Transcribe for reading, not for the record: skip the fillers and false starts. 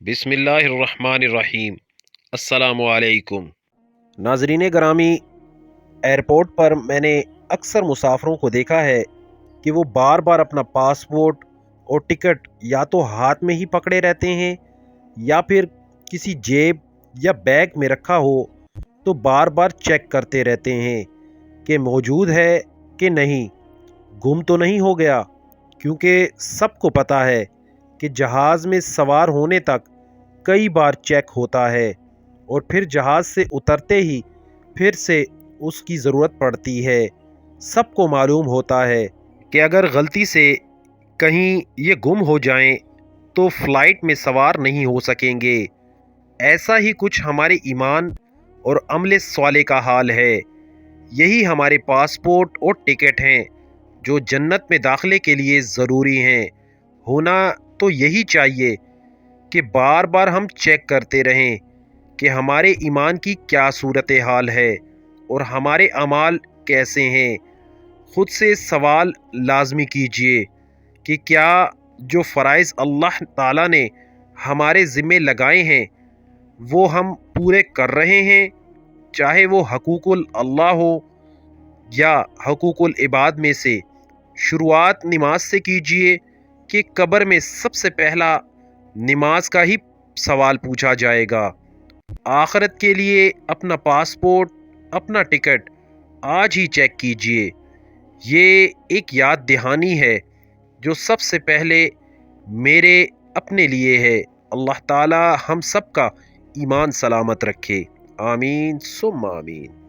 بسم اللہ الرحمن الرحیم۔ السلام علیکم ناظرین گرامی، ایئرپورٹ پر میں نے اکثر مسافروں کو دیکھا ہے کہ وہ بار بار اپنا پاسپورٹ اور ٹکٹ یا تو ہاتھ میں ہی پکڑے رہتے ہیں یا پھر کسی جیب یا بیگ میں رکھا ہو تو بار بار چیک کرتے رہتے ہیں کہ موجود ہے کہ نہیں، گم تو نہیں ہو گیا، کیونکہ سب کو پتہ ہے کہ جہاز میں سوار ہونے تک کئی بار چیک ہوتا ہے اور پھر جہاز سے اترتے ہی پھر سے اس کی ضرورت پڑتی ہے۔ سب کو معلوم ہوتا ہے کہ اگر غلطی سے کہیں یہ گم ہو جائیں تو فلائٹ میں سوار نہیں ہو سکیں گے۔ ایسا ہی کچھ ہمارے ایمان اور عمل صالح کا حال ہے۔ یہی ہمارے پاسپورٹ اور ٹکٹ ہیں جو جنت میں داخلے کے لیے ضروری ہیں۔ ہونا تو یہی چاہیے کہ بار بار ہم چیک کرتے رہیں کہ ہمارے ایمان کی کیا صورتحال ہے اور ہمارے اعمال کیسے ہیں۔ خود سے سوال لازمی کیجئے کہ کیا جو فرائض اللہ تعالیٰ نے ہمارے ذمے لگائے ہیں وہ ہم پورے کر رہے ہیں، چاہے وہ حقوق اللہ ہو یا حقوق العباد میں سے۔ شروعات نماز سے کیجئے کہ قبر میں سب سے پہلا نماز کا ہی سوال پوچھا جائے گا۔ آخرت کے لیے اپنا پاسپورٹ، اپنا ٹکٹ آج ہی چیک کیجئے۔ یہ ایک یاد دہانی ہے جو سب سے پہلے میرے اپنے لیے ہے۔ اللہ تعالی ہم سب کا ایمان سلامت رکھے، آمین ثم آمین۔